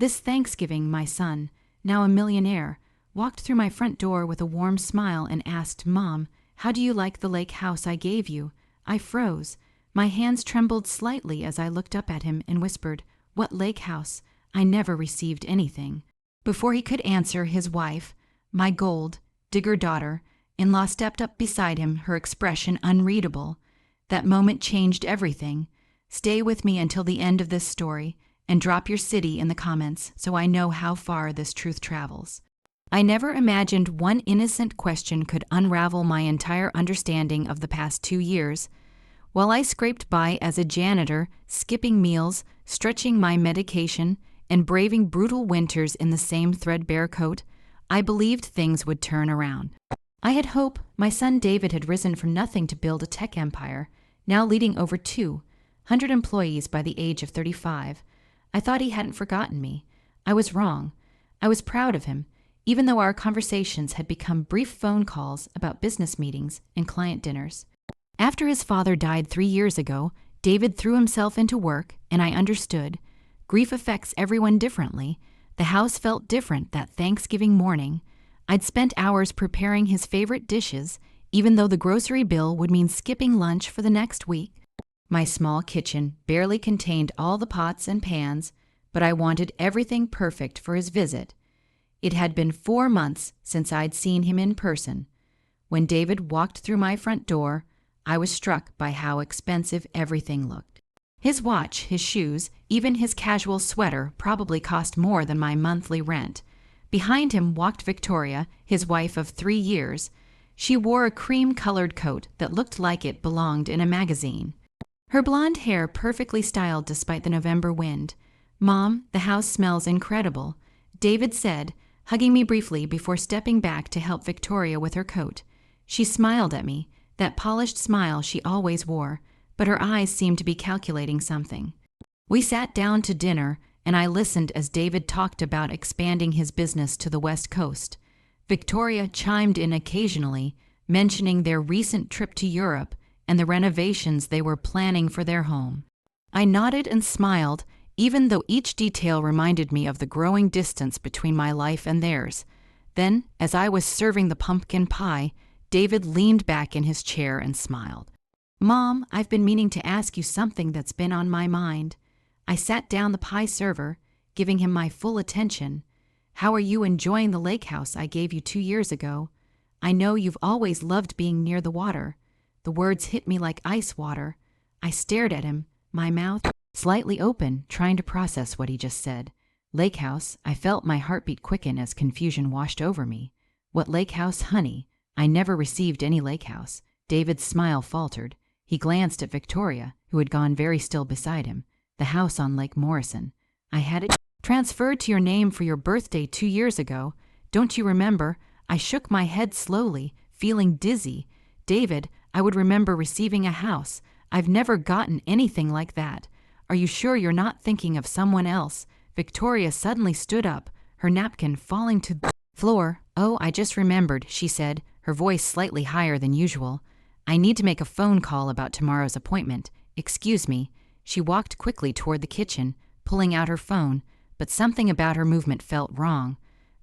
This Thanksgiving, my son, now a millionaire, walked through my front door with a warm smile and asked, "Mom, how do you like the lake house I gave you?" I froze. My hands trembled slightly as I looked up at him and whispered, "What lake house? I never received anything." Before he could answer, his wife, my gold digger daughter-in-law, stepped up beside him, her expression unreadable. That moment changed everything. Stay with me until the end of this story, and drop your city in the comments so I know how far this truth travels. I never imagined one innocent question could unravel my entire understanding of the past 2 years. While I scraped by as a janitor, skipping meals, stretching my medication, and braving brutal winters in the same threadbare coat, I believed things would turn around. I had hope. My son David had risen from nothing to build a tech empire, now leading over 200 employees by the age of 35. I thought he hadn't forgotten me. I was wrong. I was proud of him, even though our conversations had become brief phone calls about business meetings and client dinners. After his father died 3 years ago, David threw himself into work, and I understood. Grief affects everyone differently. The house felt different that Thanksgiving morning. I'd spent hours preparing his favorite dishes, even though the grocery bill would mean skipping lunch for the next week. My small kitchen barely contained all the pots and pans, but I wanted everything perfect for his visit. It had been 4 months since I'd seen him in person. When David walked through my front door, I was struck by how expensive everything looked. His watch, his shoes, even his casual sweater probably cost more than my monthly rent. Behind him walked Victoria, his wife of 3 years. She wore a cream-colored coat that looked like it belonged in a magazine. Her blonde hair perfectly styled despite the November wind. "Mom, the house smells incredible," David said, hugging me briefly before stepping back to help Victoria with her coat. She smiled at me, that polished smile she always wore, but her eyes seemed to be calculating something. We sat down to dinner, and I listened as David talked about expanding his business to the West Coast. Victoria chimed in occasionally, mentioning their recent trip to Europe and the renovations they were planning for their home. I nodded and smiled, even though each detail reminded me of the growing distance between my life and theirs. Then, as I was serving the pumpkin pie, David leaned back in his chair and smiled. "Mom, I've been meaning to ask you something that's been on my mind." I sat down the pie server, giving him my full attention. "How are you enjoying the lake house I gave you 2 years ago? I know you've always loved being near the water." The words hit me like ice water. I stared at him, my mouth slightly open, trying to process what he just said. Lake house, I felt my heartbeat quicken as confusion washed over me. What lake house, honey? I never received any lake house. David's smile faltered. He glanced at Victoria, who had gone very still beside him. "The house on Lake Morrison. I had it transferred to your name for your birthday 2 years ago. Don't you remember?" I shook my head slowly, feeling dizzy. "David, I would remember receiving a house. I've never gotten anything like that. Are you sure you're not thinking of someone else?" Victoria suddenly stood up, her napkin falling to the floor. "Oh, I just remembered," she said, her voice slightly higher than usual. "I need to make a phone call about tomorrow's appointment. Excuse me." She walked quickly toward the kitchen, pulling out her phone, but something about her movement felt wrong,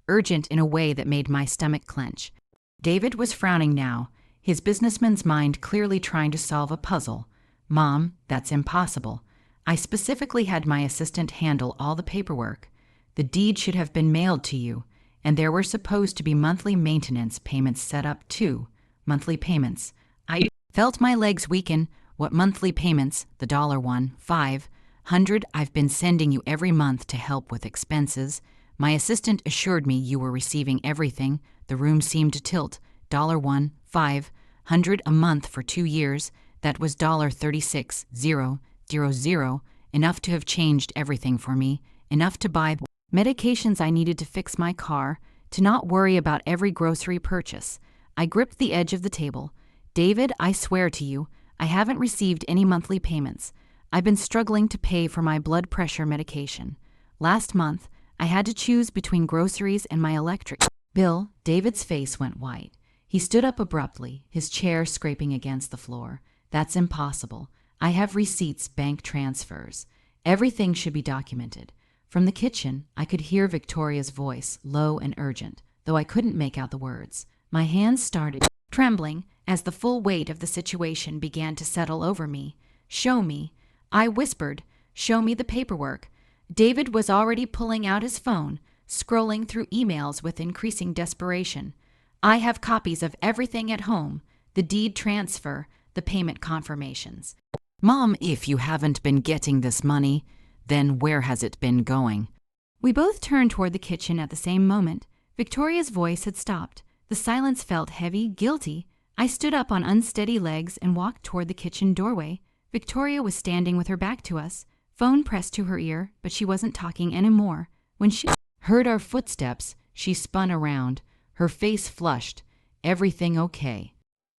urgent in a way that made my stomach clench. David was frowning now, his businessman's mind clearly trying to solve a puzzle. "Mom, that's impossible. I specifically had my assistant handle all the paperwork. The deed should have been mailed to you, and there were supposed to be monthly maintenance payments set up too. Monthly payments." I felt my legs weaken. "What monthly payments? The $500 I've been sending you every month to help with expenses." My assistant assured me you were receiving everything. The room seemed to tilt. $500 a month for 2 years. That was $36,000, enough to have changed everything for me, enough to buy medications I needed to fix my car, to not worry about every grocery purchase. I gripped the edge of the table. "David, I swear to you, I haven't received any monthly payments. I've been struggling to pay for my blood pressure medication. Last month, I had to choose between groceries and my electric bill." David's face went white. He stood up abruptly, his chair scraping against the floor. "That's impossible. I have receipts, bank transfers. Everything should be documented. From the kitchen, I could hear Victoria's voice, low and urgent, though I couldn't make out the words. My hands started trembling as the full weight of the situation began to settle over me. "Show me," I whispered. "Show me the paperwork." David was already pulling out his phone, scrolling through emails with increasing desperation. "I have copies of everything at home, the deed transfer, the payment confirmations." "Mom, if you haven't been getting this money, then where has it been going?" We both turned toward the kitchen at the same moment. Victoria's voice had stopped. The silence felt heavy, guilty. I stood up on unsteady legs and walked toward the kitchen doorway. Victoria was standing with her back to us, phone pressed to her ear, but she wasn't talking anymore. When she heard our footsteps, she spun around, her face flushed. "Everything okay?"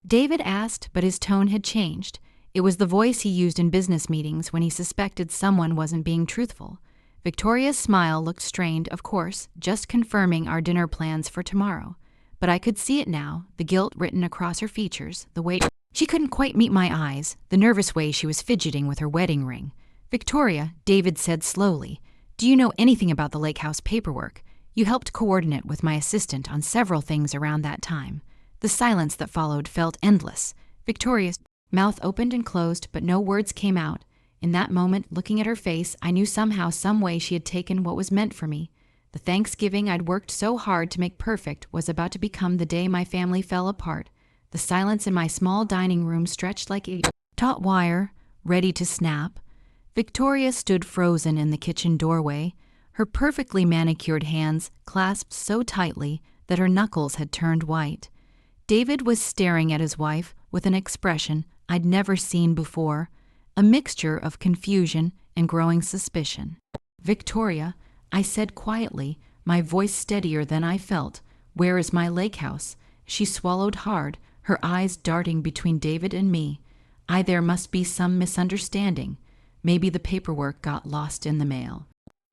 David asked, but his tone had changed. It was the voice he used in business meetings when he suspected someone wasn't being truthful. Victoria's smile looked strained, of course, just confirming our dinner plans for tomorrow. But I could see it now, the guilt written across her features, the way she couldn't quite meet my eyes, the nervous way she was fidgeting with her wedding ring. "Victoria," David said slowly, "do you know anything about the lake house paperwork? You helped coordinate with my assistant on several things around that time." The silence that followed felt endless. Victoria's mouth opened and closed, but no words came out. In that moment, looking at her face, I knew somehow, some way she had taken what was meant for me. The Thanksgiving I'd worked so hard to make perfect was about to become the day my family fell apart. The silence in my small dining room stretched like a taut wire, ready to snap. Victoria stood frozen in the kitchen doorway, her perfectly manicured hands clasped so tightly that her knuckles had turned white. David was staring at his wife with an expression I'd never seen before, a mixture of confusion and growing suspicion. "Victoria," I said quietly, my voice steadier than I felt, "where is my lake house?" She swallowed hard, her eyes darting between David and me. There must be some misunderstanding. Maybe the paperwork got lost in the mail.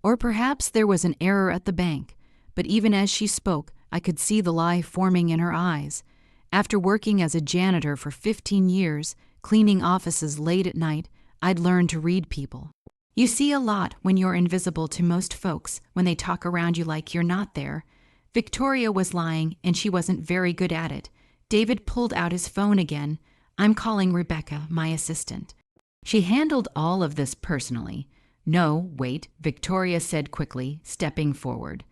Or perhaps there was an error at the bank. But even as she spoke, I could see the lie forming in her eyes. After working as a janitor for 15 years, cleaning offices late at night, I'd learned to read people. You see a lot when you're invisible to most folks, when they talk around you like you're not there. Victoria was lying, and she wasn't very good at it. David pulled out his phone again. "I'm calling Rebecca, my assistant." She handled all of this personally. "No, wait," Victoria said quickly, stepping forward.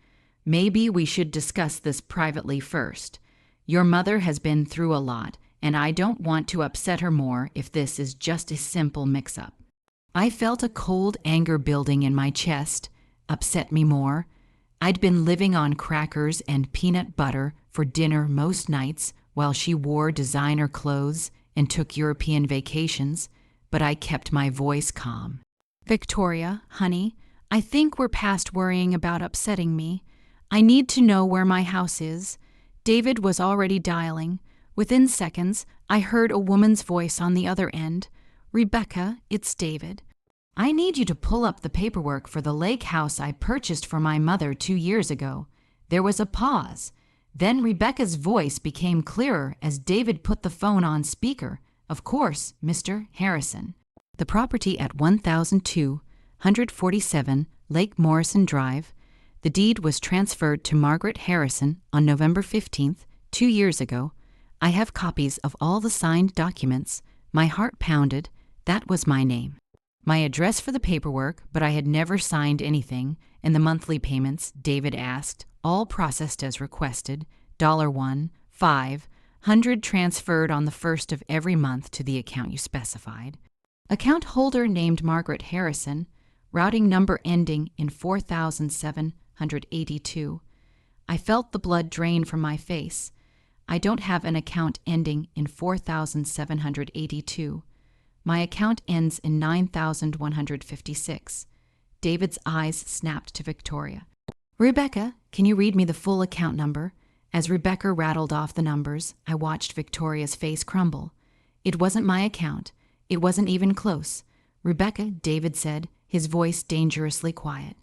"Maybe we should discuss this privately first. Your mother has been through a lot, and I don't want to upset her more if this is just a simple mix-up." I felt a cold anger building in my chest. Upset me more? I'd been living on crackers and peanut butter for dinner most nights while she wore designer clothes and took European vacations, but I kept my voice calm. "Victoria, honey, I think we're past worrying about upsetting me. I need to know where my house is." David was already dialing. Within seconds, I heard a woman's voice on the other end. "Rebecca, it's David. I need you to pull up the paperwork for the lake house I purchased for my mother 2 years ago." There was a pause. Then Rebecca's voice became clearer as David put the phone on speaker. "Of course, Mr. Harrison." The property at 1247 Lake Morrison Drive. The deed was transferred to Margaret Harrison on November 15th, 2 years ago. I have copies of all the signed documents. My heart pounded. That was my name. My address for the paperwork, but I had never signed anything, and the monthly payments, David asked, all processed as requested, $1, $500 transferred on the 1st of every month to the account you specified. Account holder named Margaret Harrison, routing number ending in 4782. I felt the blood drain from my face. I don't have an account ending in 4782. My account ends in 9156. David's eyes snapped to Victoria. "Rebecca, can you read me the full account number?" As Rebecca rattled off the numbers, I watched Victoria's face crumble. It wasn't my account. It wasn't even close. "Rebecca," David said, his voice dangerously quiet.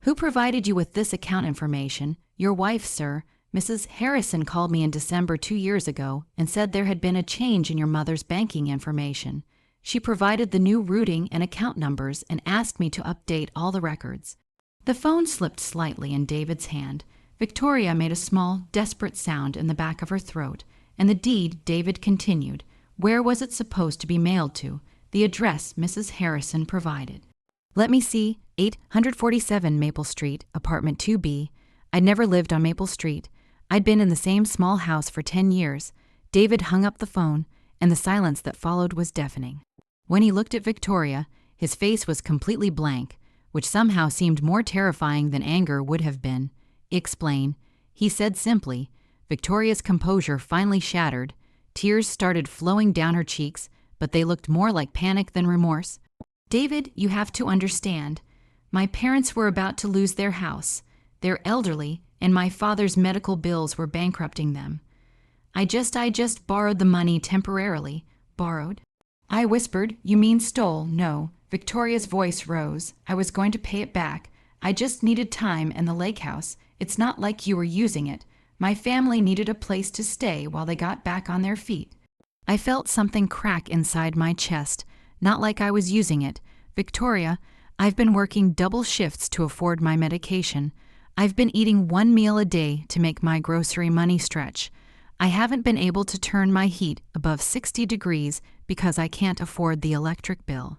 "Who provided you with this account information?" "Your wife, sir. Mrs. Harrison called me in December 2 years ago and said there had been a change in your mother's banking information. She provided the new routing and account numbers and asked me to update all the records." The phone slipped slightly in David's hand. Victoria made a small, desperate sound in the back of her throat, and the deed, David continued. Where was it supposed to be mailed to? The address Mrs. Harrison provided. Let me see, 847 Maple Street, apartment 2B. I'd never lived on Maple Street. I'd been in the same small house for 10 years. David hung up the phone, and the silence that followed was deafening. When he looked at Victoria, his face was completely blank, which somehow seemed more terrifying than anger would have been. Explain, he said simply. Victoria's composure finally shattered. Tears started flowing down her cheeks, but they looked more like panic than remorse. David, you have to understand. My parents were about to lose their house. They're elderly, and my father's medical bills were bankrupting them. I just borrowed the money temporarily. Borrowed? I whispered, you mean stole? No. Victoria's voice rose. I was going to pay it back. I just needed time and the lake house. It's not like you were using it. My family needed a place to stay while they got back on their feet. I felt something crack inside my chest, not like I was using it. Victoria, I've been working double shifts to afford my medication. I've been eating 1 meal a day to make my grocery money stretch. I haven't been able to turn my heat above 60 degrees because I can't afford the electric bill.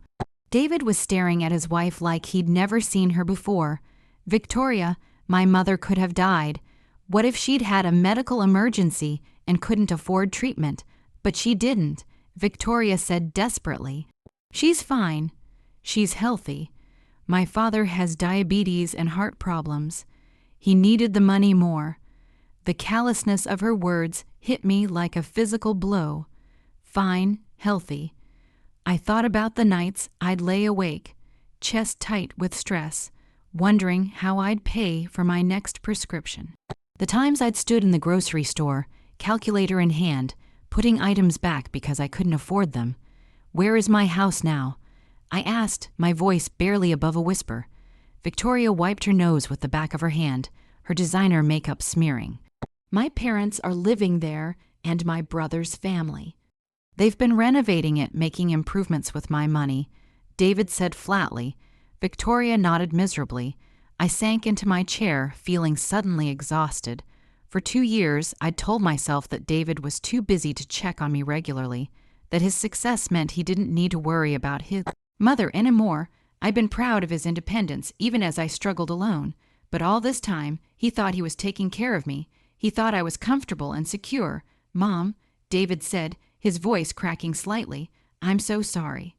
David was staring at his wife like he'd never seen her before. Victoria, my mother could have died. What if she'd had a medical emergency and couldn't afford treatment? But she didn't. Victoria said desperately. She's fine. She's healthy. My father has diabetes and heart problems. He needed the money more. The callousness of her words hit me like a physical blow. Fine, healthy. I thought about the nights I'd lay awake, chest tight with stress, wondering how I'd pay for my next prescription. The times I'd stood in the grocery store, calculator in hand, putting items back because I couldn't afford them. Where is my house now? I asked, my voice barely above a whisper. Victoria wiped her nose with the back of her hand, her designer makeup smearing. My parents are living there, and my brother's family. They've been renovating it, making improvements with my money, David said flatly. Victoria nodded miserably. I sank into my chair, feeling suddenly exhausted. For 2 years, I'd told myself that David was too busy to check on me regularly, that his success meant he didn't need to worry about his mother anymore. I'd been proud of his independence, even as I struggled alone. But all this time, he thought he was taking care of me. He thought I was comfortable and secure. Mom, David said, his voice cracking slightly, I'm so sorry.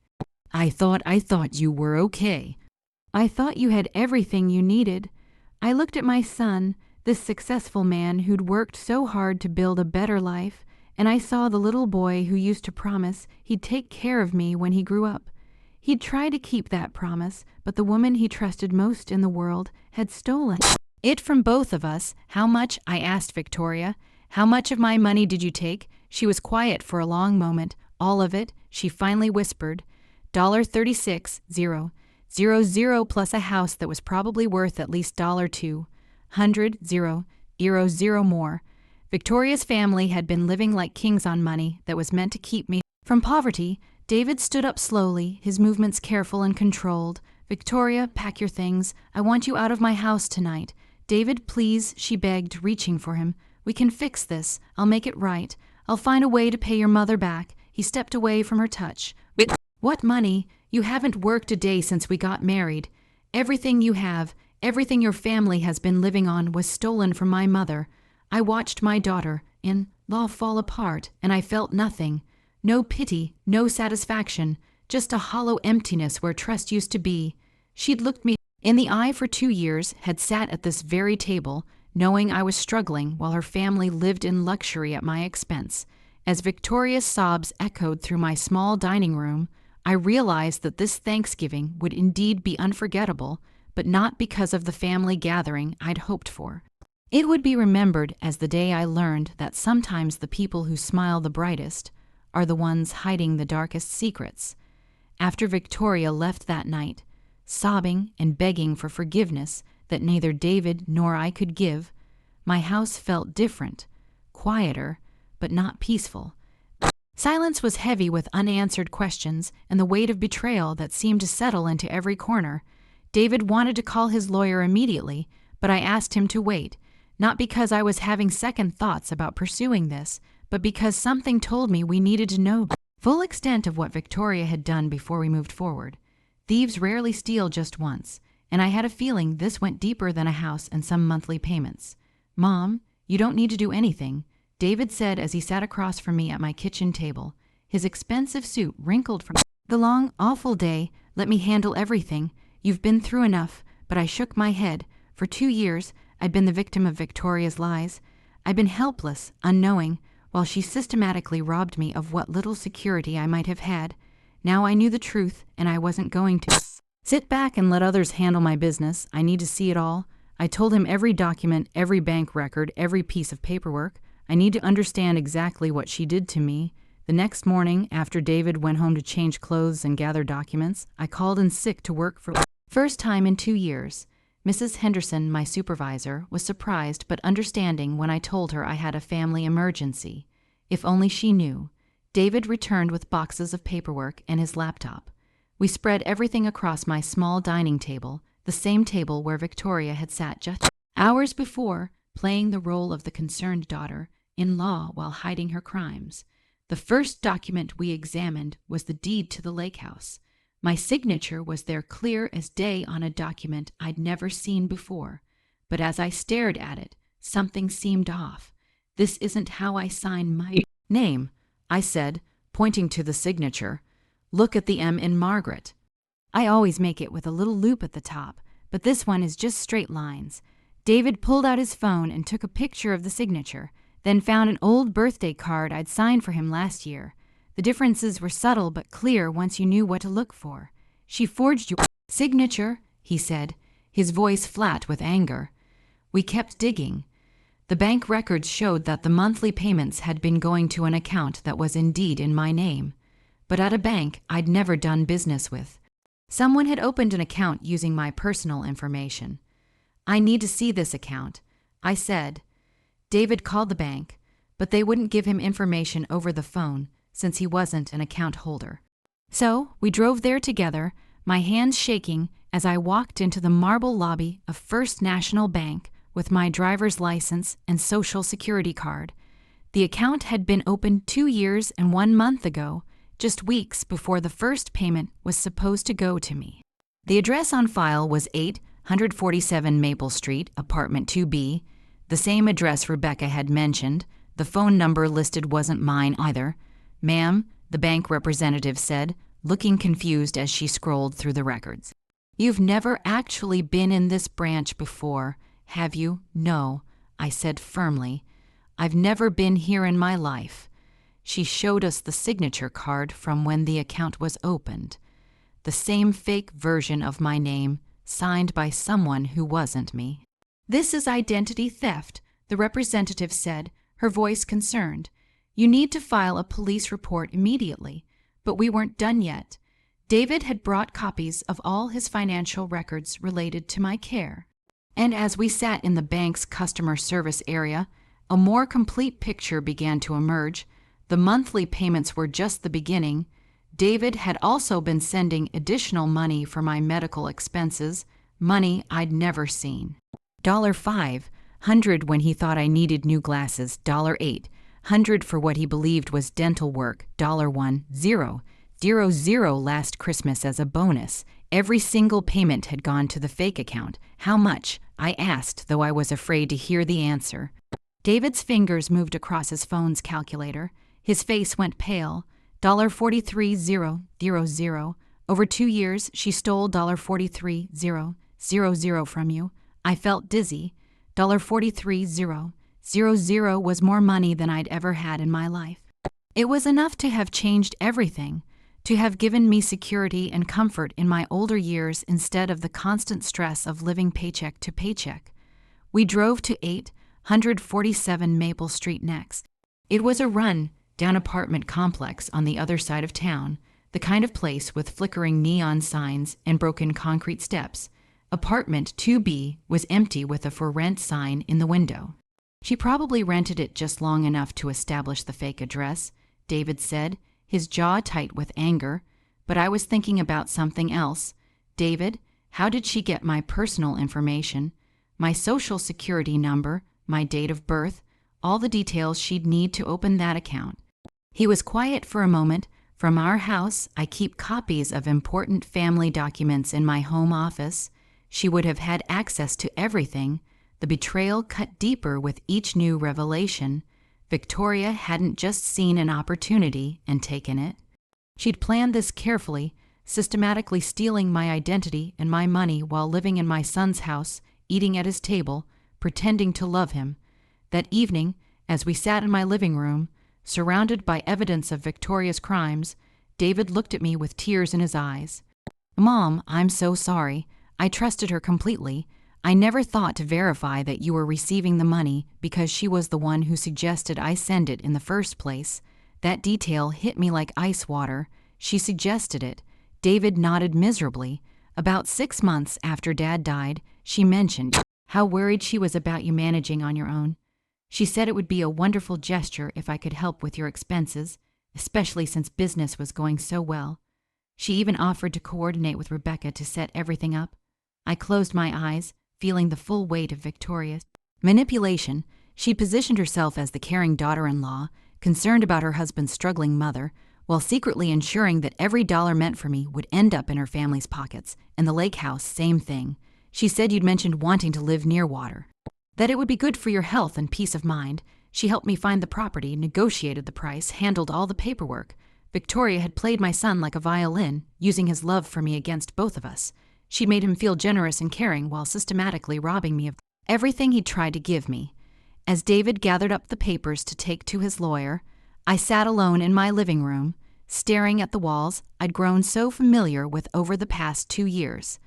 I thought you were okay. I thought you had everything you needed. I looked at my son, this successful man who'd worked so hard to build a better life, and I saw the little boy who used to promise he'd take care of me when he grew up. He'd tried to keep that promise, but the woman he trusted most in the world had stolen it from both of us. How much? I asked Victoria. How much of my money did you take? She was quiet for a long moment. All of it, she finally whispered. $36,000 plus a house that was probably worth at least $200 more. Victoria's family had been living like kings on money that was meant to keep me from poverty. David stood up slowly, his movements careful and controlled. Victoria, pack your things. I want you out of my house tonight. David, please, she begged, reaching for him. We can fix this. I'll make it right. I'll find a way to pay your mother back. He stepped away from her touch. What money? You haven't worked a day since we got married. Everything you have, everything your family has been living on was stolen from my mother. I watched my daughter-in-law fall apart, and I felt nothing. No pity, no satisfaction, just a hollow emptiness where trust used to be. She'd looked me in the eye for 2 years, had sat at this very table, knowing I was struggling while her family lived in luxury at my expense. As Victoria's sobs echoed through my small dining room, I realized that this Thanksgiving would indeed be unforgettable, but not because of the family gathering I'd hoped for. It would be remembered as the day I learned that sometimes the people who smile the brightest are the ones hiding the darkest secrets. After Victoria left that night, sobbing and begging for forgiveness that neither David nor I could give, my house felt different, quieter, but not peaceful. Silence was heavy with unanswered questions and the weight of betrayal that seemed to settle into every corner. David wanted to call his lawyer immediately, but I asked him to wait, not because I was having second thoughts about pursuing this, but because something told me we needed to know the full extent of what Victoria had done before we moved forward. Thieves rarely steal just once, and I had a feeling this went deeper than a house and some monthly payments. "Mom, you don't need to do anything," David said as he sat across from me at my kitchen table, his expensive suit wrinkled from the long, awful day. "Let me handle everything. You've been through enough." But I shook my head. For 2 years, I'd been the victim of Victoria's lies. I'd been helpless, unknowing, while she systematically robbed me of what little security I might have had. Now I knew the truth, and I wasn't going to sit back and let others handle my business. I need to see it all. I told him every document, every bank record, every piece of paperwork. I need to understand exactly what she did to me. The next morning, after David went home to change clothes and gather documents, I called in sick to work for the first time in 2 years. Mrs. Henderson, my supervisor, was surprised but understanding when I told her I had a family emergency. If only she knew. David returned with boxes of paperwork and his laptop. We spread everything across my small dining table, the same table where Victoria had sat just hours before, playing the role of the concerned daughter-in-law while hiding her crimes. The first document we examined was the deed to the lake house. My signature was there clear as day on a document I'd never seen before. But as I stared at it, something seemed off. "This isn't how I sign my name," I said, pointing to the signature. "Look at the M in Margaret. I always make it with a little loop at the top, but this one is just straight lines." David pulled out his phone and took a picture of the signature, then found an old birthday card I'd signed for him last year. The differences were subtle but clear once you knew what to look for. "She forged your signature," he said, his voice flat with anger. We kept digging. The bank records showed that the monthly payments had been going to an account that was indeed in my name, but at a bank I'd never done business with. Someone had opened an account using my personal information. "I need to see this account," I said. David called the bank, but they wouldn't give him information over the phone since he wasn't an account holder. So we drove there together, my hands shaking as I walked into the marble lobby of First National Bank with my driver's license and social security card. The account had been opened 2 years and 1 month ago, just weeks before the first payment was supposed to go to me. The address on file was 847 Maple Street, Apartment 2B, the same address Rebecca had mentioned. The phone number listed wasn't mine either. "Ma'am," the bank representative said, looking confused as she scrolled through the records. "You've never actually been in this branch before, have you?" "No," I said firmly. "I've never been here in my life." She showed us the signature card from when the account was opened. The same fake version of my name, signed by someone who wasn't me. "This is identity theft," the representative said, her voice concerned. "You need to file a police report immediately." But we weren't done yet. David had brought copies of all his financial records related to my care. And as we sat in the bank's customer service area, a more complete picture began to emerge. The monthly payments were just the beginning. David had also been sending additional money for my medical expenses, money I'd never seen. $500 when he thought I needed new glasses, $800 for what he believed was dental work, $100 last Christmas as a bonus. Every single payment had gone to the fake account. "How much?" I asked, though I was afraid to hear the answer. David's fingers moved across his phone's calculator. His face went pale. $43,000. Over 2 years, she stole $43,000 from you. I felt dizzy. $43,000 was more money than I'd ever had in my life. It was enough to have changed everything, to have given me security and comfort in my older years instead of the constant stress of living paycheck to paycheck. We drove to 847 Maple Street next. It was a run down apartment complex on the other side of town, the kind of place with flickering neon signs and broken concrete steps. Apartment 2B was empty with a for rent sign in the window. "She probably rented it just long enough to establish the fake address," David said, his jaw tight with anger. But I was thinking about something else. "David, How did she get my personal information, my social security number, my date of birth, all the details she'd need to open that account? He was quiet for a moment. From our house, I keep copies of important family documents in my home office. She would have had access to everything. The betrayal cut deeper with each new revelation. Victoria hadn't just seen an opportunity and taken it. She'd planned this carefully, systematically stealing my identity and my money while living in my son's house, eating at his table, pretending to love him. That evening, as we sat in my living room, surrounded by evidence of Victoria's crimes, David looked at me with tears in his eyes. "Mom, I'm so sorry. I trusted her completely. I never thought to verify that you were receiving the money because she was the one who suggested I send it in the first place. That detail hit me like ice water. She suggested it." David nodded miserably. "About 6 months after Dad died, she mentioned how worried she was about you managing on your own. She said it would be a wonderful gesture if I could help with your expenses, especially since business was going so well. She even offered to coordinate with Rebecca to set everything up." I closed my eyes, feeling the full weight of Victoria's manipulation. She positioned herself as the caring daughter-in-law, concerned about her husband's struggling mother, while secretly ensuring that every dollar meant for me would end up in her family's pockets. And the lake house, same thing. She said you'd mentioned wanting to live near water, that it would be good for your health and peace of mind. She helped me find the property, negotiated the price, handled all the paperwork. Victoria had played my son like a violin, using his love for me against both of us. She made him feel generous and caring while systematically robbing me of everything he tried to give me. As David gathered up the papers to take to his lawyer, I sat alone in my living room, staring at the walls I'd grown so familiar with over the past 2 years.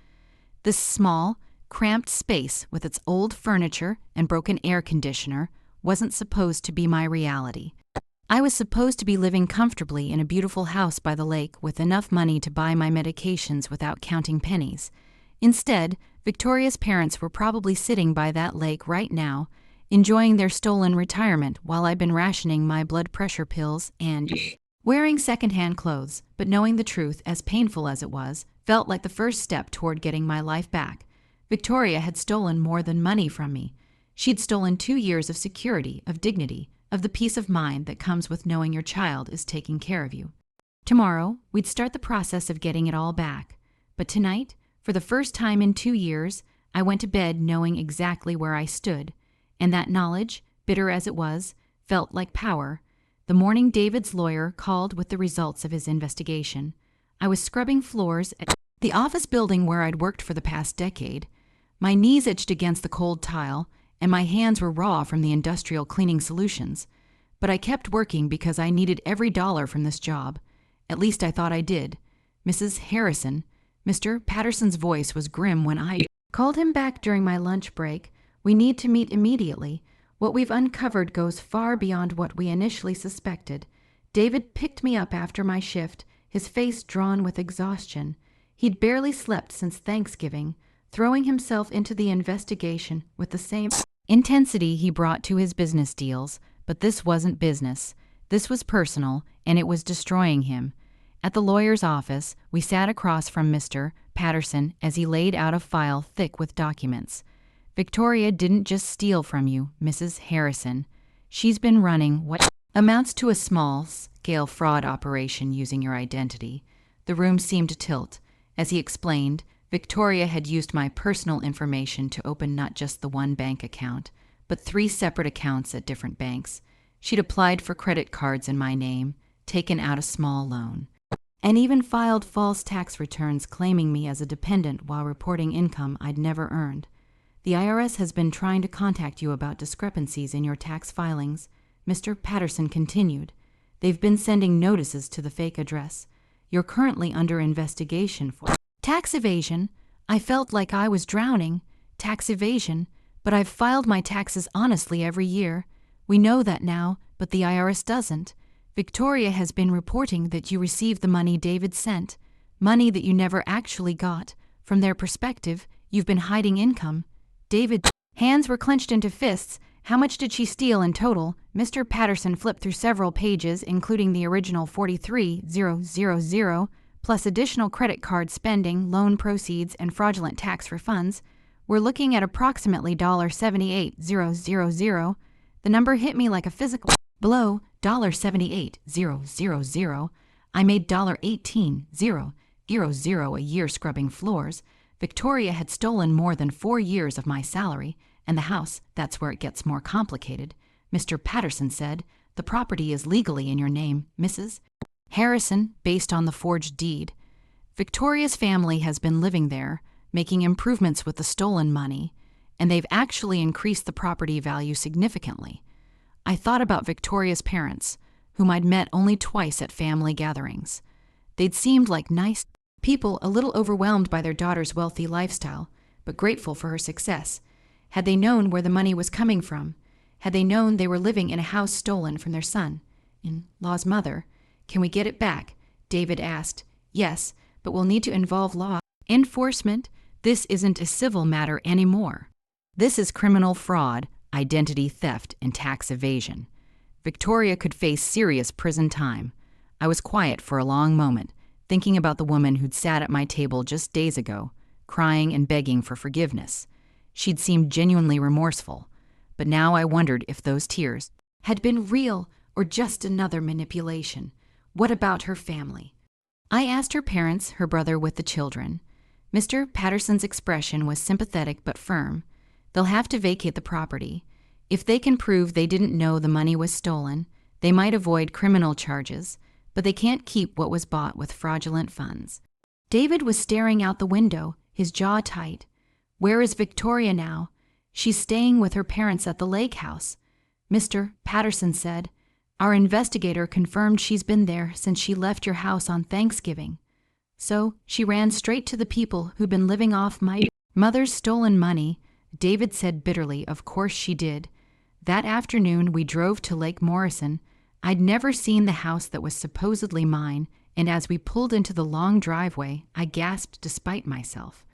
This small, cramped space with its old furniture and broken air conditioner wasn't supposed to be my reality. I was supposed to be living comfortably in a beautiful house by the lake with enough money to buy my medications without counting pennies. Instead, Victoria's parents were probably sitting by that lake right now, enjoying their stolen retirement while I'd been rationing my blood pressure pills and wearing secondhand clothes. But knowing the truth, as painful as it was, felt like the first step toward getting my life back. Victoria had stolen more than money from me. She'd stolen 2 years of security, of dignity, of the peace of mind that comes with knowing your child is taking care of you. Tomorrow, we'd start the process of getting it all back. But tonight, for the first time in 2 years, I went to bed knowing exactly where I stood. And that knowledge, bitter as it was, felt like power. The morning David's lawyer called with the results of his investigation. I was scrubbing floors at the office building where I'd worked for the past decade. My knees itched against the cold tile, and my hands were raw from the industrial cleaning solutions. But I kept working because I needed every dollar from this job. At least I thought I did. "Mrs. Harrison," Mr. Patterson's voice was grim when I called him back during my lunch break. "We need to meet immediately. What we've uncovered goes far beyond what we initially suspected." David picked me up after my shift, his face drawn with exhaustion. He'd barely slept since Thanksgiving, throwing himself into the investigation with the same intensity he brought to his business deals. But this wasn't business. This was personal, and it was destroying him. At the lawyer's office, we sat across from Mr. Patterson as he laid out a file thick with documents. "Victoria didn't just steal from you, Mrs. Harrison. She's been running what amounts to a small-scale fraud operation using your identity." The room seemed to tilt. As he explained, Victoria had used my personal information to open not just the one bank account, but 3 separate accounts at different banks. She'd applied for credit cards in my name, taken out a small loan, and even filed false tax returns claiming me as a dependent while reporting income I'd never earned. "The IRS has been trying to contact you about discrepancies in your tax filings," Mr. Patterson continued. "They've been sending notices to the fake address. You're currently under investigation for tax evasion." I felt like I was drowning. Tax evasion, but I've filed my taxes honestly every year. We know that now, but the IRS doesn't. Victoria has been reporting that you received the money David sent, money that you never actually got. From their perspective, you've been hiding income. David's hands were clenched into fists. "How much did she steal in total?" Mr. Patterson flipped through several pages, including the original 43,000, plus additional credit card spending, loan proceeds, and fraudulent tax refunds, we're looking at approximately $78,000. The number hit me like a physical blow. $78,000. I made $18,000 a year scrubbing floors. Victoria had stolen more than 4 years of my salary, and the house, that's where it gets more complicated. Mr. Patterson said, "The property is legally in your name, Mrs. Harrison, based on the forged deed. Victoria's family has been living there, making improvements with the stolen money, and they've actually increased the property value significantly." I thought about Victoria's parents, whom I'd met only twice at family gatherings. They'd seemed like nice people, a little overwhelmed by their daughter's wealthy lifestyle, but grateful for her success. Had they known where the money was coming from? Had they known they were living in a house stolen from their son-in-law's mother? "Can we get it back?" David asked. "Yes, but we'll need to involve law enforcement. This isn't a civil matter anymore. This is criminal fraud, identity theft, and tax evasion. Victoria could face serious prison time." I was quiet for a long moment, thinking about the woman who'd sat at my table just days ago, crying and begging for forgiveness. She'd seemed genuinely remorseful, but now I wondered if those tears had been real or just another manipulation. What about her family? I asked her parents, her brother with the children. Mr. Patterson's expression was sympathetic but firm. They'll have to vacate the property. If they can prove they didn't know the money was stolen, they might avoid criminal charges, but they can't keep what was bought with fraudulent funds. David was staring out the window, his jaw tight. "Where is Victoria now?" "She's staying with her parents at the lake house," Mr. Patterson said. "Our investigator confirmed she's been there since she left your house on Thanksgiving. So she ran straight to the people who'd been living off my mother's stolen money," David said bitterly. "Of course she did. That afternoon we drove to Lake Morrison. I'd never seen the house that was supposedly mine, and as we pulled into the long driveway, I gasped despite myself.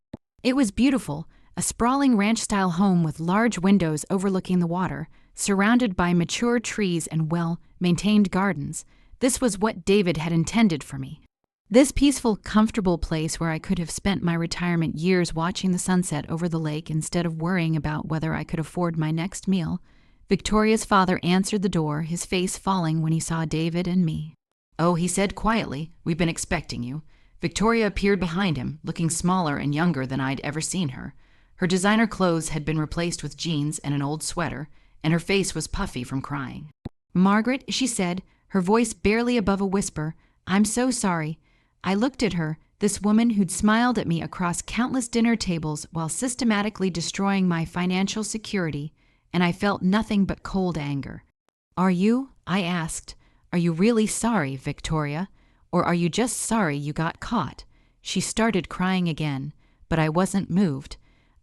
It was beautiful, a sprawling ranch-style home with large windows overlooking the water, surrounded by mature trees and well-maintained gardens. This was what David had intended for me. This peaceful, comfortable place where I could have spent my retirement years watching the sunset over the lake instead of worrying about whether I could afford my next meal. Victoria's father answered the door, his face falling when he saw David and me. "Oh," he said quietly, "we've been expecting you." Victoria appeared behind him, looking smaller and younger than I'd ever seen her. Her designer clothes had been replaced with jeans and an old sweater, and her face was puffy from crying. "Margaret," she said, her voice barely above a whisper, "I'm so sorry." I looked at her, this woman who'd smiled at me across countless dinner tables while systematically destroying my financial security, and I felt nothing but cold anger. "Are you?" I asked. "Are you really sorry, Victoria? Or are you just sorry you got caught?" She started crying again, but I wasn't moved.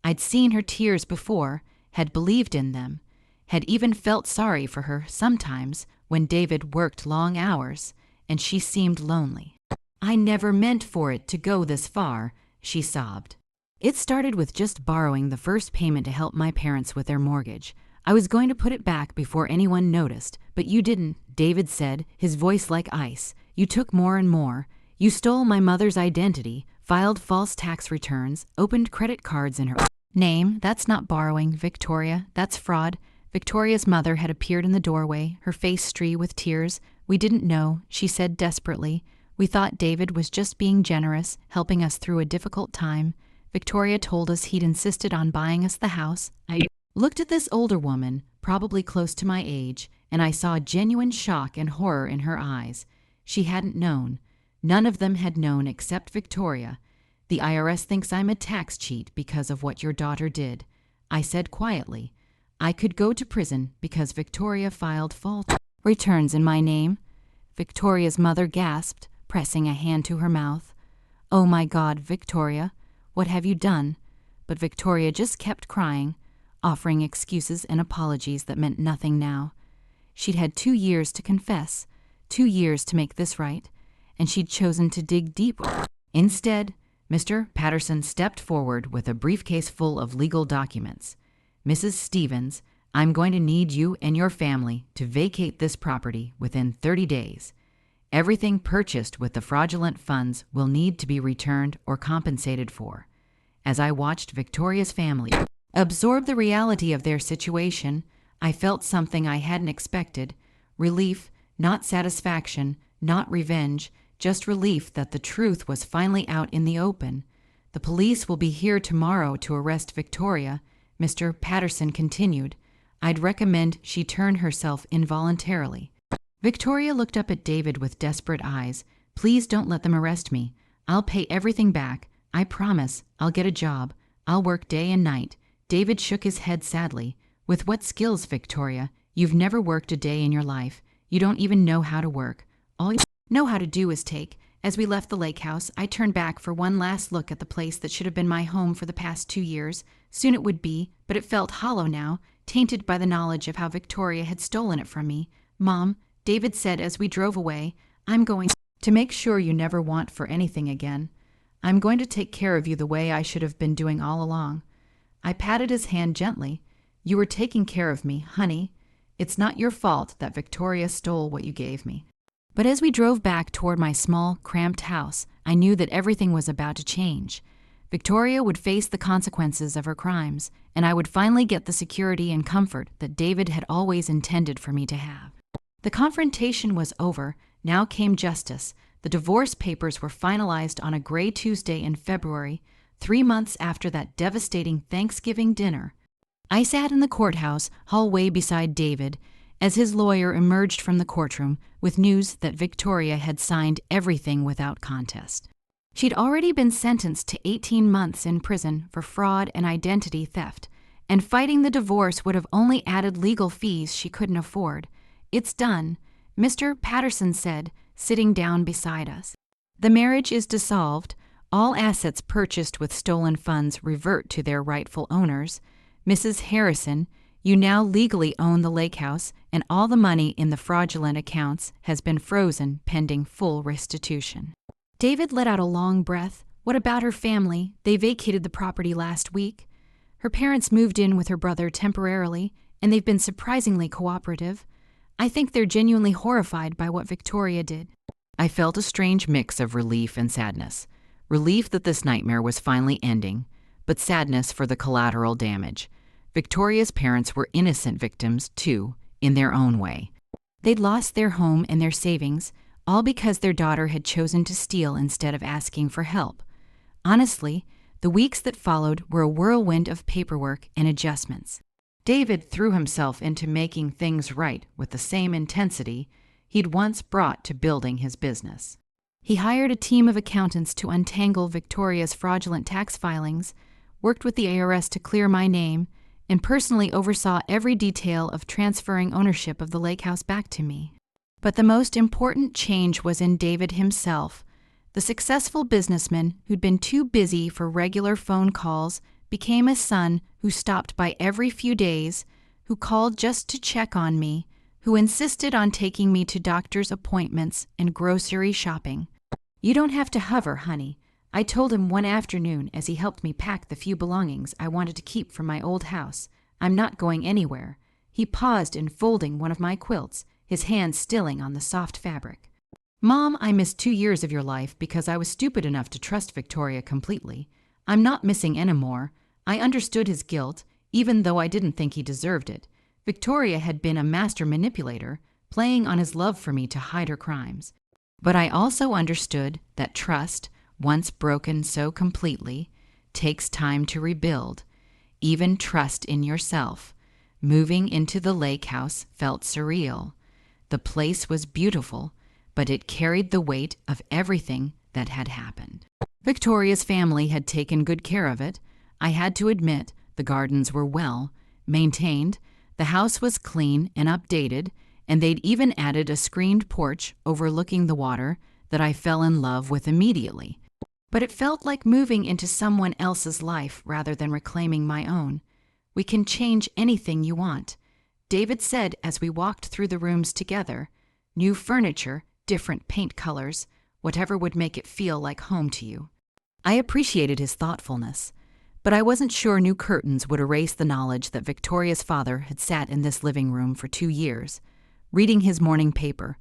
I'd seen her tears before, had believed in them, had even felt sorry for her sometimes when David worked long hours, and she seemed lonely. "I never meant for it to go this far," she sobbed. "It started with just borrowing the first payment to help my parents with their mortgage. I was going to put it back before anyone noticed, but you didn't," David said, his voice like ice. "You took more and more. You stole my mother's identity, filed false tax returns, opened credit cards in her name. That's not borrowing, Victoria. That's fraud." Victoria's mother had appeared in the doorway, her face streaked with tears. "We didn't know," she said desperately. "We thought David was just being generous, helping us through a difficult time. Victoria told us he'd insisted on buying us the house." I looked at this older woman, probably close to my age, and I saw genuine shock and horror in her eyes. She hadn't known. None of them had known except Victoria. "The IRS thinks I'm a tax cheat because of what your daughter did," I said quietly. "I could go to prison because Victoria filed false returns in my name." Victoria's mother gasped, pressing a hand to her mouth. "Oh my God, Victoria, what have you done?" But Victoria just kept crying, offering excuses and apologies that meant nothing now. She'd had 2 years to confess, 2 years to make this right, and she'd chosen to dig deeper. Instead, Mr. Patterson stepped forward with a briefcase full of legal documents. "Mrs. Stevens, I'm going to need you and your family to vacate this property within 30 days. Everything purchased with the fraudulent funds will need to be returned or compensated for. As I watched Victoria's family absorb the reality of their situation, I felt something I hadn't expected: relief, not satisfaction, not revenge, just relief that the truth was finally out in the open. The police will be here tomorrow to arrest Victoria, Mr. Patterson continued. I'd recommend she turn herself in voluntarily. Victoria looked up at David with desperate eyes. Please don't let them arrest me. I'll pay everything back. I promise. I'll get a job. I'll work day and night. David shook his head sadly. With what skills, Victoria? You've never worked a day in your life. You don't even know how to work. All you know how to do is take. As we left the lake house, I turned back for one last look at the place that should have been my home for the past 2 years. Soon it would be, but it felt hollow now, tainted by the knowledge of how Victoria had stolen it from me. Mom, David said as we drove away, I'm going to make sure you never want for anything again. I'm going to take care of you the way I should have been doing all along. I patted his hand gently. You were taking care of me, honey. It's not your fault that Victoria stole what you gave me. But as we drove back toward my small, cramped house, I knew that everything was about to change. Victoria would face the consequences of her crimes, and I would finally get the security and comfort that David had always intended for me to have. The confrontation was over. Now came justice. The divorce papers were finalized on a gray Tuesday in February, 3 months after that devastating Thanksgiving dinner. I sat in the courthouse hallway beside David as his lawyer emerged from the courtroom with news that Victoria had signed everything without contest. She'd already been sentenced to 18 months in prison for fraud and identity theft, and fighting the divorce would have only added legal fees she couldn't afford. It's done, Mr. Patterson said, sitting down beside us. The marriage is dissolved. All assets purchased with stolen funds revert to their rightful owners. Mrs. Harrison, you now legally own the lake house, and all the money in the fraudulent accounts has been frozen pending full restitution. David let out a long breath. What about her family? They vacated the property last week. Her parents moved in with her brother temporarily, and they've been surprisingly cooperative. I think they're genuinely horrified by what Victoria did. I felt a strange mix of relief and sadness. Relief that this nightmare was finally ending, but sadness for the collateral damage. Victoria's parents were innocent victims, too, in their own way. They'd lost their home and their savings, all because their daughter had chosen to steal instead of asking for help. Honestly, the weeks that followed were a whirlwind of paperwork and adjustments. David threw himself into making things right with the same intensity he'd once brought to building his business. He hired a team of accountants to untangle Victoria's fraudulent tax filings, worked with the IRS to clear my name, and personally oversaw every detail of transferring ownership of the lake house back to me. But the most important change was in David himself. The successful businessman who'd been too busy for regular phone calls became a son who stopped by every few days, who called just to check on me, who insisted on taking me to doctor's appointments and grocery shopping. You don't have to hover, honey. I told him one afternoon as he helped me pack the few belongings I wanted to keep from my old house. I'm not going anywhere. He paused in folding one of my quilts, his hand stilling on the soft fabric. Mom, I missed 2 years of your life because I was stupid enough to trust Victoria completely. I'm not missing any more. I understood his guilt, even though I didn't think he deserved it. Victoria had been a master manipulator, playing on his love for me to hide her crimes. But I also understood that trust, once broken so completely, takes time to rebuild. Even trust in yourself. Moving into the lake house felt surreal. The place was beautiful, but it carried the weight of everything that had happened. Victoria's family had taken good care of it. I had to admit the gardens were well maintained, the house was clean and updated, and they'd even added a screened porch overlooking the water that I fell in love with immediately. But it felt like moving into someone else's life rather than reclaiming my own. We can change anything you want, David said as we walked through the rooms together. New furniture, different paint colors, whatever would make it feel like home to you. I appreciated his thoughtfulness, but I wasn't sure new curtains would erase the knowledge that Victoria's father had sat in this living room for 2 years, reading his morning paper,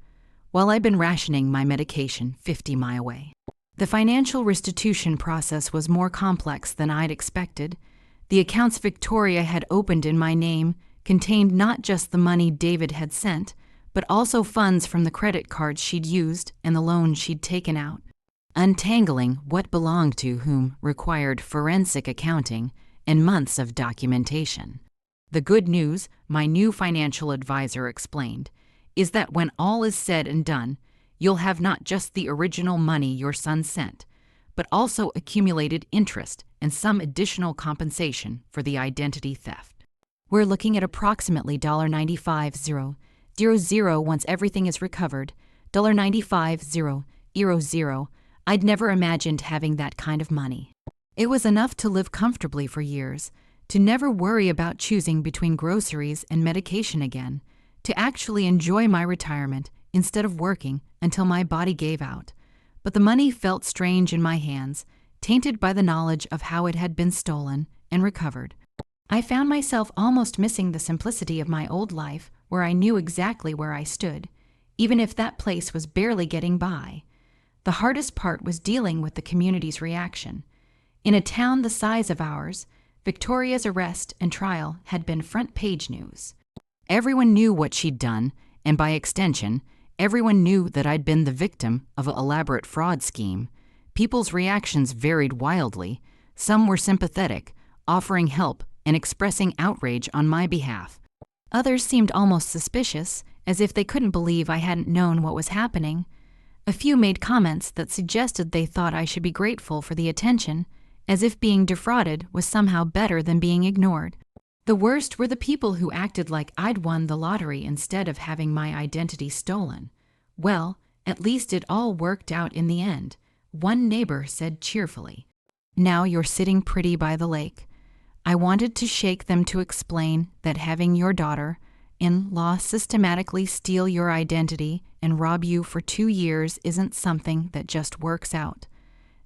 while I'd been rationing my medication 50 miles away. The financial restitution process was more complex than I'd expected. The accounts Victoria had opened in my name contained not just the money David had sent, but also funds from the credit cards she'd used and the loans she'd taken out. Untangling what belonged to whom required forensic accounting and months of documentation. The good news, my new financial advisor explained, is that when all is said and done, you'll have not just the original money your son sent, but also accumulated interest and some additional compensation for the identity theft. We're looking at approximately $95,000 once everything is recovered, $95,000. I'd never imagined having that kind of money. It was enough to live comfortably for years, to never worry about choosing between groceries and medication again, to actually enjoy my retirement instead of working until my body gave out. But the money felt strange in my hands, tainted by the knowledge of how it had been stolen and recovered. I found myself almost missing the simplicity of my old life, where I knew exactly where I stood, even if that place was barely getting by. The hardest part was dealing with the community's reaction. In a town the size of ours, Victoria's arrest and trial had been front-page news. Everyone knew what she'd done, and by extension, everyone knew that I'd been the victim of an elaborate fraud scheme. People's reactions varied wildly. Some were sympathetic, offering help and expressing outrage on my behalf. Others seemed almost suspicious, as if they couldn't believe I hadn't known what was happening. A few made comments that suggested they thought I should be grateful for the attention, as if being defrauded was somehow better than being ignored. The worst were the people who acted like I'd won the lottery instead of having my identity stolen. Well, at least it all worked out in the end, one neighbor said cheerfully. Now you're sitting pretty by the lake. I wanted to shake them to explain that having your daughter-in-law systematically steal your identity and rob you for 2 years isn't something that just works out.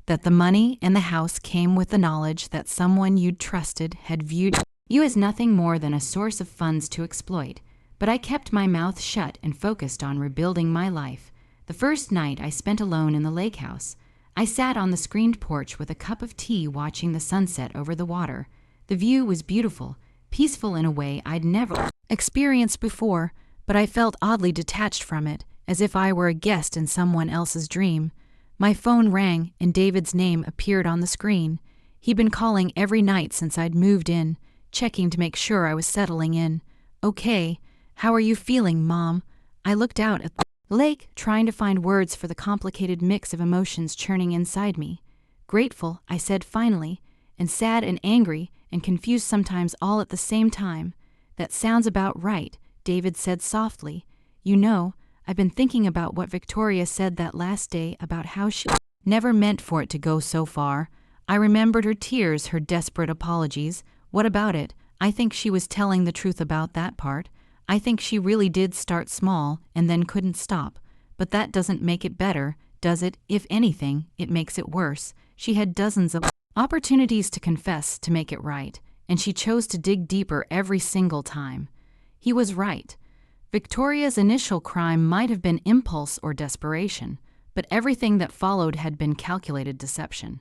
That the money and the house came with the knowledge that someone you'd trusted had viewed you as nothing more than a source of funds to exploit, but I kept my mouth shut and focused on rebuilding my life. The first night I spent alone in the lake house, I sat on the screened porch with a cup of tea watching the sunset over the water. The view was beautiful, peaceful in a way I'd never experienced before, but I felt oddly detached from it, as if I were a guest in someone else's dream. My phone rang and David's name appeared on the screen. He'd been calling every night since I'd moved in, checking to make sure I was settling in. "Okay, how are you feeling, Mom?" I looked out at the lake, trying to find words for the complicated mix of emotions churning inside me. "Grateful," I said finally, and sad and angry and confused sometimes all at the same time. "That sounds about right," David said softly. "You know, I've been thinking about what Victoria said that last day about how she never meant for it to go so far. I remembered her tears, her desperate apologies. What about it? I think she was telling the truth about that part. I think she really did start small and then couldn't stop. But that doesn't make it better, does it? If anything, it makes it worse. She had dozens of opportunities to confess to make it right, and she chose to dig deeper every single time." He was right. Victoria's initial crime might have been impulse or desperation, but everything that followed had been calculated deception.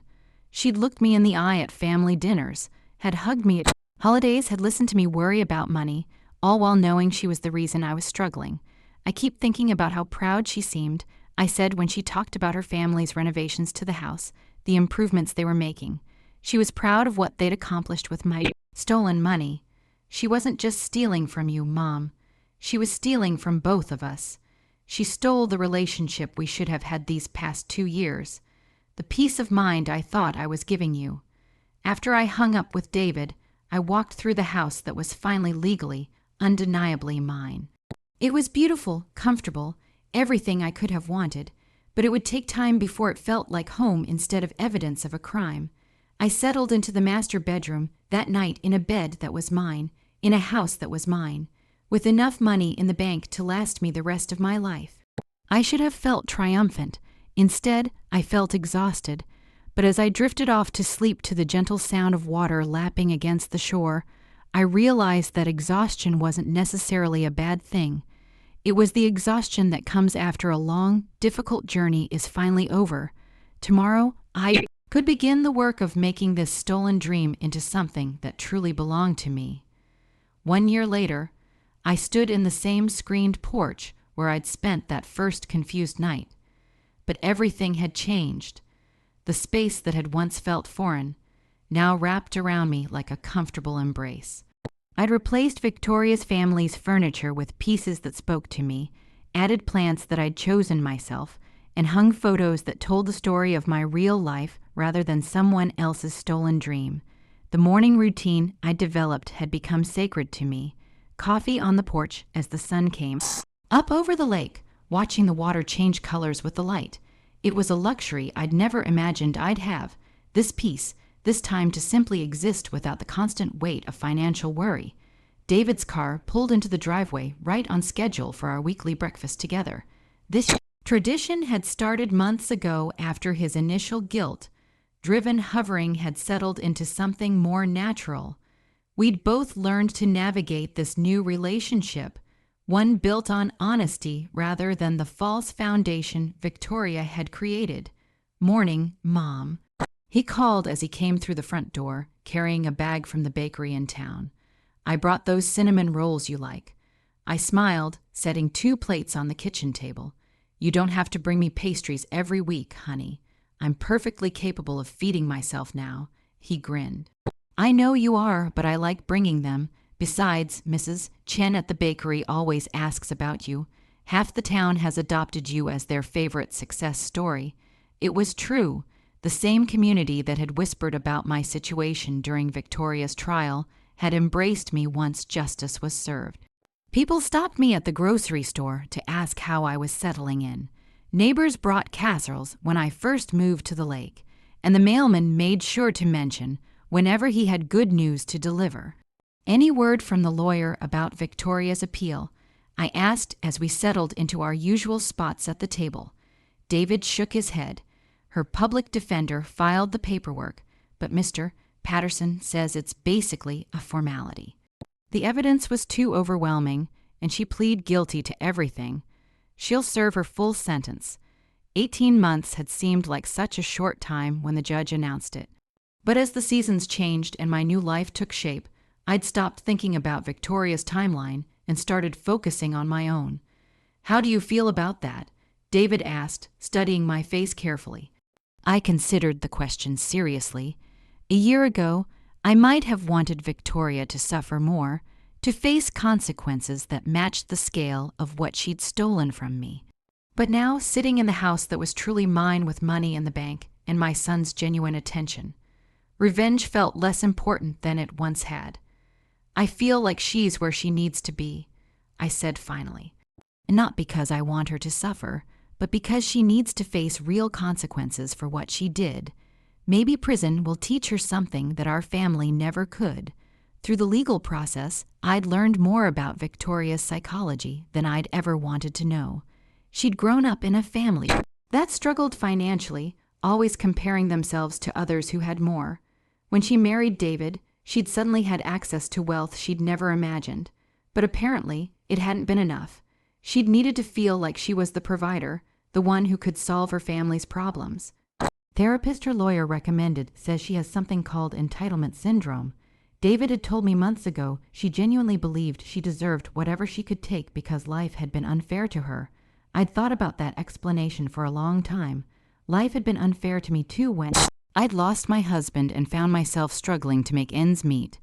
She'd looked me in the eye at family dinners, had hugged me at holidays, had listened to me worry about money, all while knowing she was the reason I was struggling. "I keep thinking about how proud she seemed," I said when she talked about her family's renovations to the house, the improvements they were making. She was proud of what they'd accomplished with my stolen money. "She wasn't just stealing from you, Mom. She was stealing from both of us. She stole the relationship we should have had these past 2 years, the peace of mind I thought I was giving you." After I hung up with David, I walked through the house that was finally legally, undeniably mine. It was beautiful, comfortable, everything I could have wanted, but it would take time before it felt like home instead of evidence of a crime. I settled into the master bedroom that night in a bed that was mine, in a house that was mine, with enough money in the bank to last me the rest of my life. I should have felt triumphant. Instead, I felt exhausted. But as I drifted off to sleep to the gentle sound of water lapping against the shore, I realized that exhaustion wasn't necessarily a bad thing. It was the exhaustion that comes after a long, difficult journey is finally over. Tomorrow, I could begin the work of making this stolen dream into something that truly belonged to me. 1 year later, I stood in the same screened porch where I'd spent that first confused night. But everything had changed. The space that had once felt foreign now wrapped around me like a comfortable embrace. I'd replaced Victoria's family's furniture with pieces that spoke to me, added plants that I'd chosen myself, and hung photos that told the story of my real life rather than someone else's stolen dream. The morning routine I'd developed had become sacred to me. Coffee on the porch as the sun came up over the lake, watching the water change colors with the light. It was a luxury I'd never imagined I'd have. This peace, this time to simply exist without the constant weight of financial worry. David's car pulled into the driveway right on schedule for our weekly breakfast together. This tradition had started months ago after his initial guilt-driven hovering had settled into something more natural. We'd both learned to navigate this new relationship, one built on honesty rather than the false foundation Victoria had created. Morning, Mom. He called as he came through the front door, carrying a bag from the bakery in town. I brought those cinnamon rolls you like. I smiled, setting 2 plates on the kitchen table. You don't have to bring me pastries every week, honey. I'm perfectly capable of feeding myself now. He grinned. I know you are, but I like bringing them. Besides, Mrs. Chen at the bakery always asks about you. Half the town has adopted you as their favorite success story. It was true. The same community that had whispered about my situation during Victoria's trial had embraced me once justice was served. People stopped me at the grocery store to ask how I was settling in. Neighbors brought casseroles when I first moved to the lake, and the mailman made sure to mention whenever he had good news to deliver. Any word from the lawyer about Victoria's appeal? I asked as we settled into our usual spots at the table. David shook his head. Her public defender filed the paperwork, but Mr. Patterson says it's basically a formality. The evidence was too overwhelming, and she pleaded guilty to everything. She'll serve her full sentence. 18 months had seemed like such a short time when the judge announced it. But as the seasons changed and my new life took shape, I'd stopped thinking about Victoria's timeline and started focusing on my own. How do you feel about that? David asked, studying my face carefully. I considered the question seriously. A year ago, I might have wanted Victoria to suffer more, to face consequences that matched the scale of what she'd stolen from me. But now, sitting in the house that was truly mine with money in the bank and my son's genuine attention, revenge felt less important than it once had. I feel like she's where she needs to be, I said finally. Not because I want her to suffer, but because she needs to face real consequences for what she did. Maybe prison will teach her something that our family never could. Through the legal process, I'd learned more about Victoria's psychology than I'd ever wanted to know. She'd grown up in a family that struggled financially, always comparing themselves to others who had more. When she married David, she'd suddenly had access to wealth she'd never imagined. But apparently, it hadn't been enough. She'd needed to feel like she was the provider, the one who could solve her family's problems. Therapist her lawyer recommended says she has something called entitlement syndrome. David had told me months ago she genuinely believed she deserved whatever she could take because life had been unfair to her. I'd thought about that explanation for a long time. Life had been unfair to me too when I'd lost my husband and found myself struggling to make ends meet.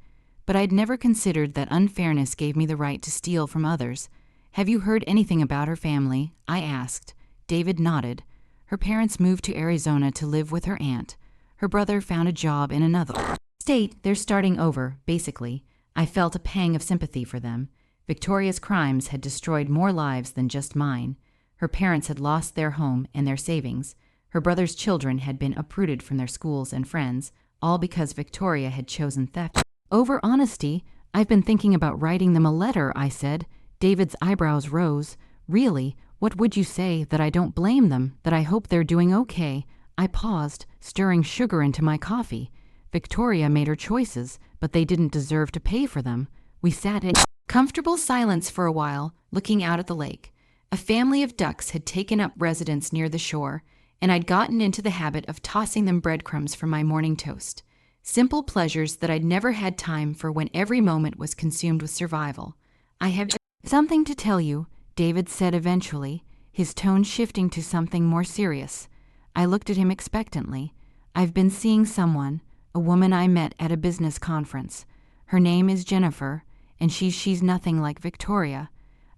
But I'd never considered that unfairness gave me the right to steal from others. Have you heard anything about her family? I asked. David nodded. Her parents moved to Arizona to live with her aunt. Her brother found a job in another state. They're starting over, basically. I felt a pang of sympathy for them. Victoria's crimes had destroyed more lives than just mine. Her parents had lost their home and their savings. Her brother's children had been uprooted from their schools and friends, all because Victoria had chosen theft. Over honesty, I've been thinking about writing them a letter, I said. David's eyebrows rose. Really? What would you say? That I don't blame them, that I hope they're doing okay? I paused, stirring sugar into my coffee. Victoria made her choices, but they didn't deserve to pay for them. We sat in comfortable silence for a while, looking out at the lake. A family of ducks had taken up residence near the shore, and I'd gotten into the habit of tossing them breadcrumbs for my morning toast. Simple pleasures that I'd never had time for when every moment was consumed with survival. "I have something to tell you," David said eventually, his tone shifting to something more serious. I looked at him expectantly. "I've been seeing someone, a woman I met at a business conference. Her name is Jennifer, and she's nothing like Victoria."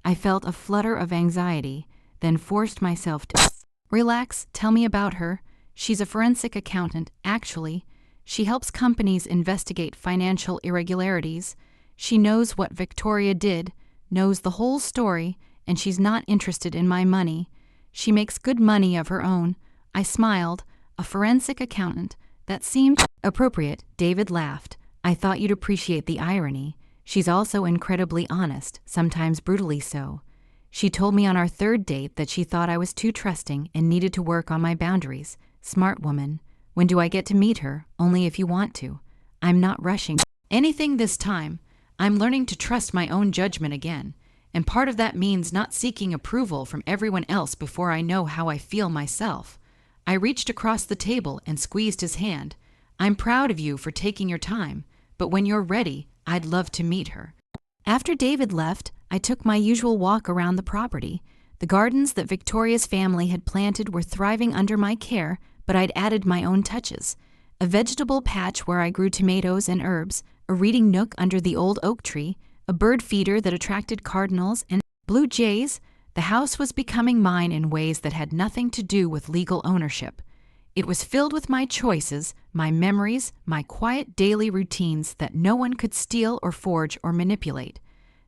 I felt a flutter of anxiety, then forced myself to relax. "Tell me about her." "She's a forensic accountant, actually. She helps companies investigate financial irregularities. She knows what Victoria did, knows the whole story, and she's not interested in my money. She makes good money of her own." I smiled. A forensic accountant. That seemed appropriate. David laughed. "I thought you'd appreciate the irony. She's also incredibly honest, sometimes brutally so. She told me on our third date that she thought I was too trusting and needed to work on my boundaries. Smart woman. When do I get to meet her? Only if you want to. I'm not rushing anything this time. I'm learning to trust my own judgment again, and part of that means not seeking approval from everyone else before I know how I feel myself." I reached across the table and squeezed his hand. "I'm proud of you for taking your time, but when you're ready, I'd love to meet her." After David left, I took my usual walk around the property. The gardens that Victoria's family had planted were thriving under my care, but I'd added my own touches. A vegetable patch where I grew tomatoes and herbs, a reading nook under the old oak tree, a bird feeder that attracted cardinals and blue jays. The house was becoming mine in ways that had nothing to do with legal ownership. It was filled with my choices, my memories, my quiet daily routines that no one could steal or forge or manipulate.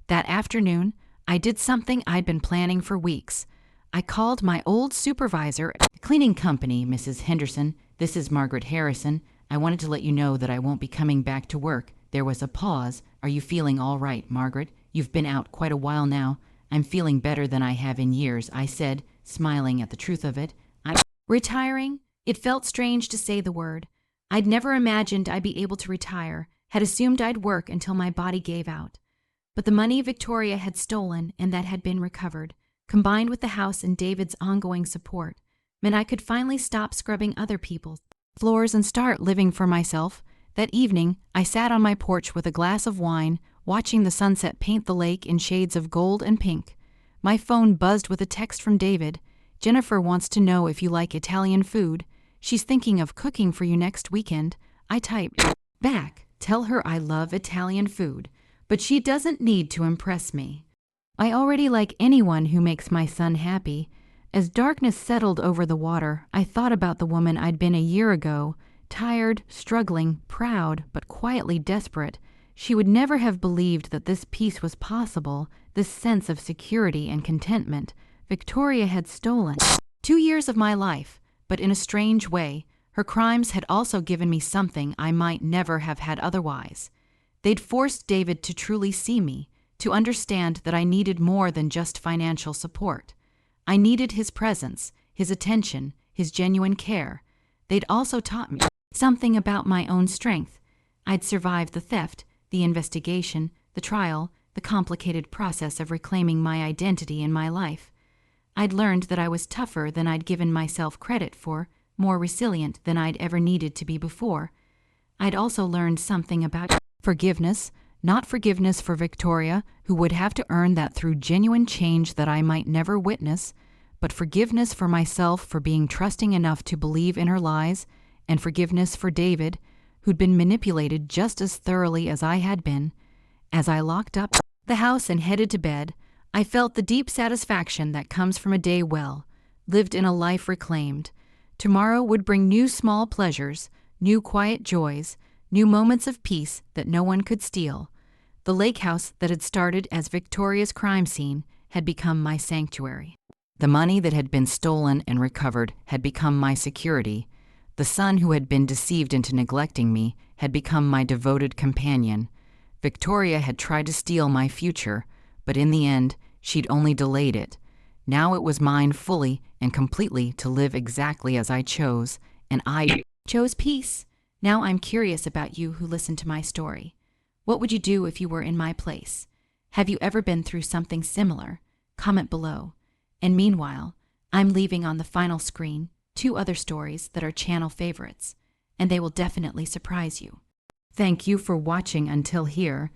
That afternoon, I did something I'd been planning for weeks. I called my old supervisor at the cleaning company. "Mrs. Henderson, this is Margaret Harrison. I wanted to let you know that I won't be coming back to work." There was a pause. "Are you feeling all right, Margaret? You've been out quite a while now." "I'm feeling better than I have in years," I said, smiling at the truth of it. "I'm retiring." It felt strange to say the word. I'd never imagined I'd be able to retire, had assumed I'd work until my body gave out. But the money Victoria had stolen and that had been recovered, combined with the house and David's ongoing support, meant I could finally stop scrubbing other people's floors and start living for myself. That evening, I sat on my porch with a glass of wine, watching the sunset paint the lake in shades of gold and pink. My phone buzzed with a text from David. "Jennifer wants to know if you like Italian food. She's thinking of cooking for you next weekend." I typed back, "Tell her I love Italian food, but she doesn't need to impress me. I already like anyone who makes my son happy." As darkness settled over the water, I thought about the woman I'd been a year ago, tired, struggling, proud, but quietly desperate. She would never have believed that this peace was possible, this sense of security and contentment. Victoria had stolen 2 years of my life, but in a strange way, her crimes had also given me something I might never have had otherwise. They'd forced David to truly see me, to understand that I needed more than just financial support. I needed his presence, his attention, his genuine care. They'd also taught me something about my own strength. I'd survived the theft, the investigation, the trial, the complicated process of reclaiming my identity in my life. I'd learned that I was tougher than I'd given myself credit for, more resilient than I'd ever needed to be before. I'd also learned something about forgiveness, not forgiveness for Victoria, who would have to earn that through genuine change that I might never witness, but forgiveness for myself for being trusting enough to believe in her lies, and forgiveness for David, who'd been manipulated just as thoroughly as I had been. As I locked up the house and headed to bed, I felt the deep satisfaction that comes from a day well, lived in a life reclaimed. Tomorrow would bring new small pleasures, new quiet joys, new moments of peace that no one could steal. The lake house that had started as Victoria's crime scene had become my sanctuary. The money that had been stolen and recovered had become my security. The son who had been deceived into neglecting me had become my devoted companion. Victoria had tried to steal my future, but in the end, she'd only delayed it. Now it was mine fully and completely to live exactly as I chose, and I chose peace. Now I'm curious about you who listen to my story. What would you do if you were in my place? Have you ever been through something similar? comment below. And meanwhile, I'm leaving on the final screen 2 other stories that are channel favorites, and they will definitely surprise you. Thank you for watching until here.